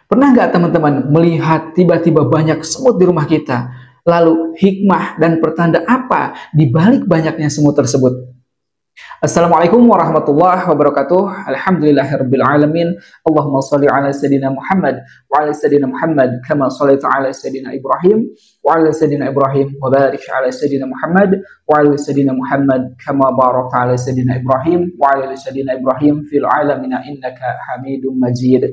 Pernah nggak teman-teman melihat tiba-tiba banyak semut di rumah kita? Lalu hikmah dan pertanda apa di balik banyaknya semut tersebut? Assalamualaikum warahmatullahi wabarakatuh. Alhamdulillahirabbil alamin. Allahumma shalli ala sayidina Muhammad wa ala sayidina Muhammad kama shallaita ala sayidina Ibrahim wa ala sayidina Ibrahim wa barik ala sayidina Muhammad wa ala sayidina Muhammad kama barakta ala sayidina Ibrahim wa ala sayidina Ibrahim fil alamin innaka Hamidum Majid.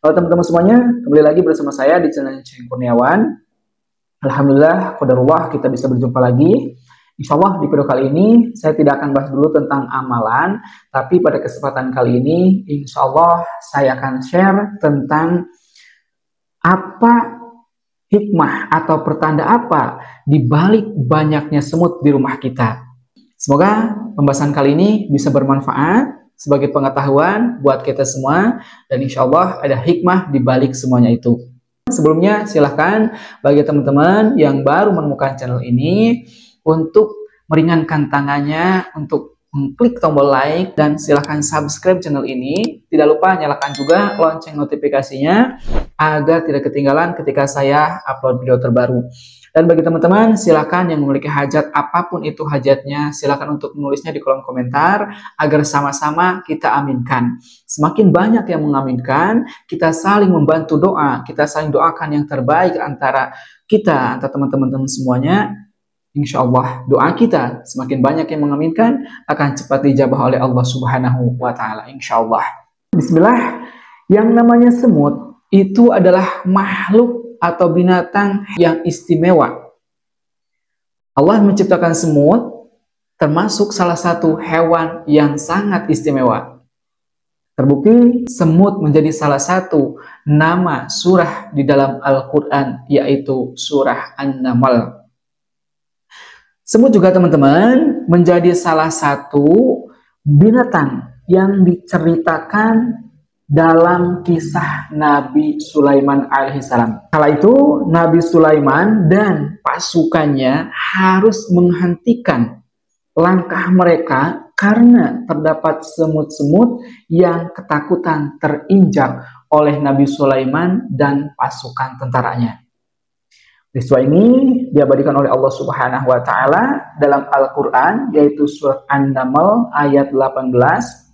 Halo teman-teman semuanya, kembali lagi bersama saya di channel Ceng Kurniawan. Alhamdulillah, qadarullah kita bisa berjumpa lagi. Insya Allah di video kali ini saya tidak akan bahas dulu tentang amalan, tapi pada kesempatan kali ini insya Allah saya akan share tentang apa hikmah atau pertanda apa di balik banyaknya semut di rumah kita. Semoga pembahasan kali ini bisa bermanfaat sebagai pengetahuan buat kita semua, dan insya Allah ada hikmah di balik semuanya itu. Sebelumnya silahkan bagi teman-teman yang baru menemukan channel ini untuk meringankan tangannya untuk klik tombol like dan silahkan subscribe channel ini. Tidak lupa nyalakan juga lonceng notifikasinya agar tidak ketinggalan ketika saya upload video terbaru. Dan bagi teman-teman silahkan yang memiliki hajat apapun itu hajatnya, silahkan untuk menulisnya di kolom komentar agar sama-sama kita aminkan. Semakin banyak yang mengaminkan, kita saling membantu doa, kita saling doakan yang terbaik antara kita, antara teman-teman semuanya. Insya Allah doa kita semakin banyak yang mengaminkan akan cepat dijabah oleh Allah Subhanahu wa Ta'ala. Insya Allah. Bismillah. Yang namanya semut itu adalah makhluk atau binatang yang istimewa. Allah menciptakan semut termasuk salah satu hewan yang sangat istimewa. Terbukti semut menjadi salah satu nama surah di dalam Al-Quran, yaitu surah An-Naml. Semut juga teman-teman menjadi salah satu binatang yang diceritakan dalam kisah Nabi Sulaiman alaihissalam. Kala itu Nabi Sulaiman dan pasukannya harus menghentikan langkah mereka karena terdapat semut-semut yang ketakutan terinjak oleh Nabi Sulaiman dan pasukan tentaranya. Peristiwa ini diabadikan oleh Allah Subhanahu wa Ta'ala dalam Al-Quran, yaitu surat An-Naml ayat 18.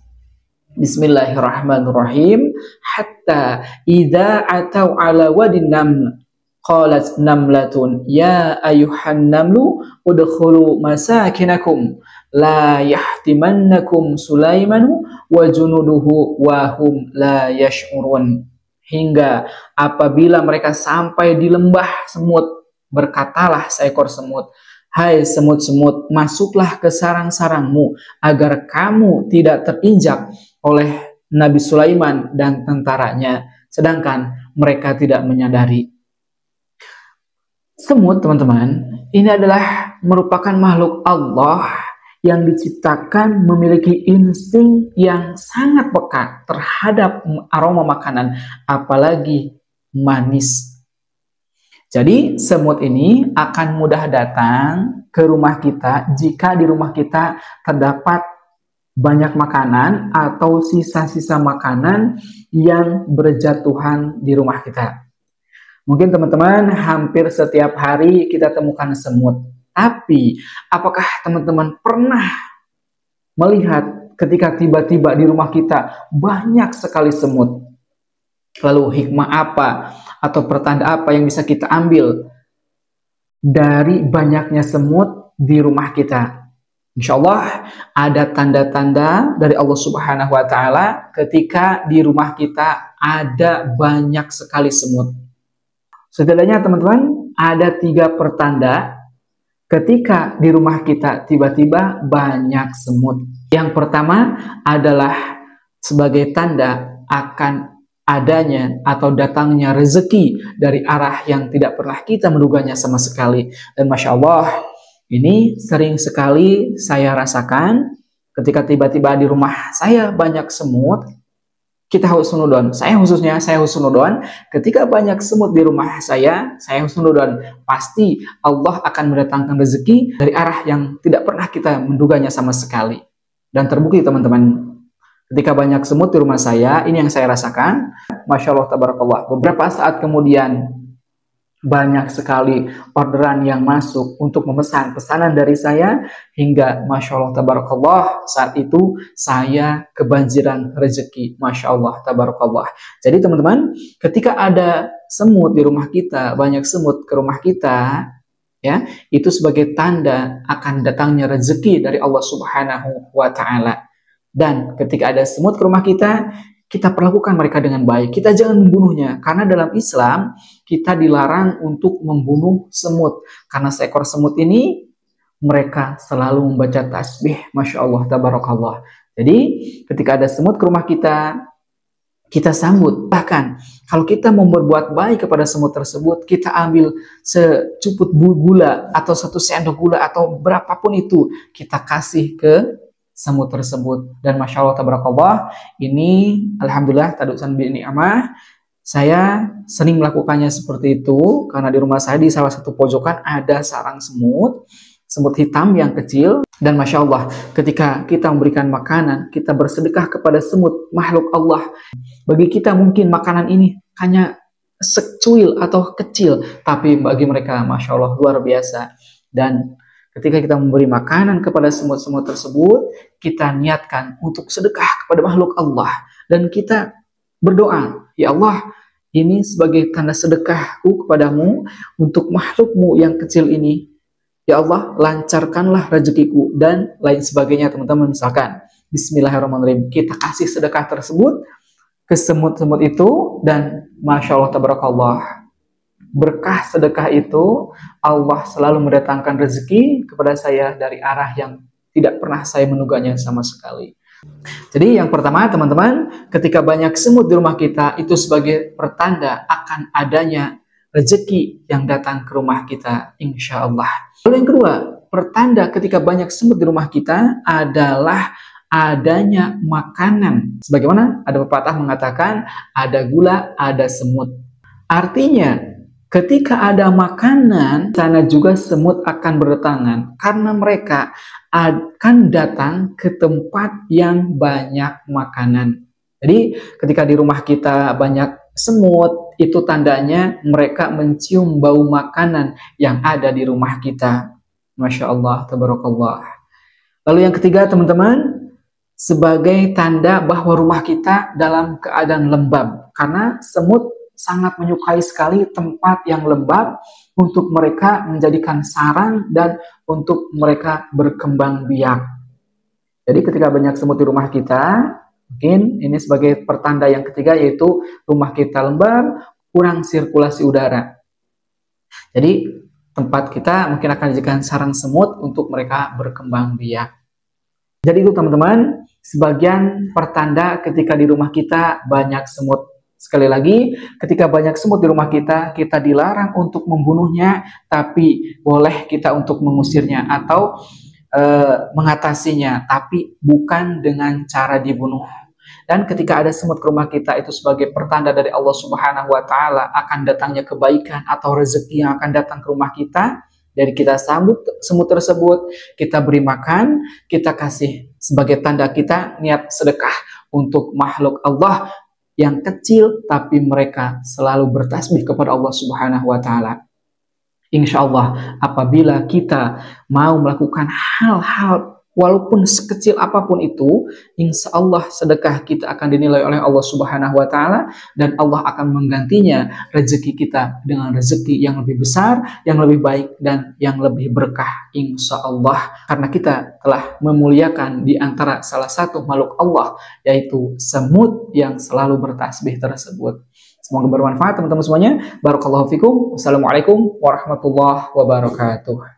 Bismillahirrahmanirrahim. Hatta idza atau ala wadin naml qalat namlatun ya ayuhan namlu udkhulu masakinakum la yahtimannakum Sulaimanu wa junuduhu wa hum la yash'urun. Hingga apabila mereka sampai di lembah semut, berkatalah seekor semut, hai semut-semut, masuklah ke sarang-sarangmu agar kamu tidak terinjak oleh Nabi Sulaiman dan tentaranya, sedangkan mereka tidak menyadari. Semut, teman-teman, ini adalah merupakan makhluk Allah yang diciptakan memiliki insting yang sangat peka terhadap aroma makanan, apalagi manis. Jadi semut ini akan mudah datang ke rumah kita jika di rumah kita terdapat banyak makanan atau sisa-sisa makanan yang berjatuhan di rumah kita. Mungkin teman-teman hampir setiap hari kita temukan semut. Tapi apakah teman-teman pernah melihat ketika tiba-tiba di rumah kita banyak sekali semut? Lalu hikmah apa atau pertanda apa yang bisa kita ambil dari banyaknya semut di rumah kita? Insya Allah ada tanda-tanda dari Allah Subhanahu wa Ta'ala ketika di rumah kita ada banyak sekali semut. Setidaknya teman-teman ada 3 pertanda ketika di rumah kita tiba-tiba banyak semut. Yang pertama adalah sebagai tanda akan adanya atau datangnya rezeki dari arah yang tidak pernah kita menduganya sama sekali. Dan Masya Allah, ini sering sekali saya rasakan ketika tiba-tiba di rumah saya banyak semut. Kita husnudon, saya husnudon, ketika banyak semut di rumah saya husnudon, pasti Allah akan mendatangkan rezeki dari arah yang tidak pernah kita menduganya sama sekali. Dan terbukti teman-teman, Ketika banyak semut di rumah saya, ini yang saya rasakan. Masya Allah, tabarakallah. Beberapa saat kemudian, banyak sekali orderan yang masuk untuk memesan pesanan dari saya, hingga Masya Allah, tabarakallah, saat itu saya kebanjiran rezeki. Masya Allah, tabarakallah. Jadi teman-teman, ketika ada semut di rumah kita, banyak semut ke rumah kita, ya, itu sebagai tanda akan datangnya rezeki dari Allah Subhanahu wa Ta'ala. Dan ketika ada semut ke rumah kita perlakukan mereka dengan baik. Kita jangan membunuhnya, karena dalam Islam kita dilarang untuk membunuh semut. Karena seekor semut ini, mereka selalu membaca tasbih. Masya Allah, tabarakallah. Jadi ketika ada semut ke rumah kita sambut. Bahkan kalau kita mau berbuat baik kepada semut tersebut, kita ambil secuput gula atau 1 sendok gula atau berapapun itu, kita kasih ke semut tersebut. Dan Masya Allah, tabarakallah, ini alhamdulillah tadusan bi ni'mah, saya sering melakukannya seperti itu, karena di rumah saya di salah satu pojokan ada sarang semut hitam yang kecil. Dan Masya Allah, ketika kita memberikan makanan, kita bersedekah kepada semut, makhluk Allah. Bagi kita mungkin makanan ini hanya secuil atau kecil, tapi bagi mereka Masya Allah luar biasa. Dan ketika kita memberi makanan kepada semut-semut tersebut, kita niatkan untuk sedekah kepada makhluk Allah. Dan kita berdoa, ya Allah, ini sebagai tanda sedekahku kepadamu untuk makhlukmu yang kecil ini. Ya Allah, lancarkanlah rezekiku, dan lain sebagainya, teman-teman. Misalkan, bismillahirrahmanirrahim, kita kasih sedekah tersebut ke semut-semut itu, dan Masya Allah, tabarakallah, berkah sedekah itu, Allah selalu mendatangkan rezeki kepada saya dari arah yang tidak pernah saya menuganya sama sekali. Jadi yang pertama, teman-teman, ketika banyak semut di rumah kita, itu sebagai pertanda akan adanya rezeki yang datang ke rumah kita, insya Allah. Lalu yang kedua, pertanda ketika banyak semut di rumah kita adalah adanya makanan. Sebagaimana ada pepatah mengatakan, ada gula, ada semut. Artinya, ketika ada makanan, sana juga semut akan berdatangan, karena mereka akan datang ke tempat yang banyak makanan. Jadi ketika di rumah kita banyak semut, itu tandanya mereka mencium bau makanan yang ada di rumah kita. Masya Allah, tabarakallah. Lalu yang ketiga, teman-teman, sebagai tanda bahwa rumah kita dalam keadaan lembab. Karena semut sangat menyukai sekali tempat yang lembab untuk mereka menjadikan sarang dan untuk mereka berkembang biak. Jadi ketika banyak semut di rumah kita, mungkin ini sebagai pertanda yang ketiga, yaitu rumah kita lembab, kurang sirkulasi udara. Jadi tempat kita mungkin akan dijadikan sarang semut untuk mereka berkembang biak. Jadi itu teman-teman, sebagian pertanda ketika di rumah kita banyak semut. Sekali lagi, ketika banyak semut di rumah kita dilarang untuk membunuhnya, tapi boleh kita untuk mengusirnya atau mengatasinya, tapi bukan dengan cara dibunuh. Dan ketika ada semut ke rumah kita, itu sebagai pertanda dari Allah Subhanahu wa Ta'ala akan datangnya kebaikan atau rezeki yang akan datang ke rumah kita. Dari kita sambut semut tersebut, kita beri makan, kita kasih sebagai tanda kita niat sedekah untuk makhluk Allah yang kecil, tapi mereka selalu bertasbih kepada Allah Subhanahu wa Ta'ala. Insya Allah, apabila kita mau melakukan hal-hal walaupun sekecil apapun itu, insya Allah sedekah kita akan dinilai oleh Allah Subhanahu wa Ta'ala, dan Allah akan menggantinya rezeki kita dengan rezeki yang lebih besar, yang lebih baik, dan yang lebih berkah, insya Allah. Karena kita telah memuliakan di antara salah satu makhluk Allah, yaitu semut yang selalu bertasbih tersebut. Semoga bermanfaat teman-teman semuanya. Barakallahu fikum. Wassalamualaikum warahmatullahi wabarakatuh.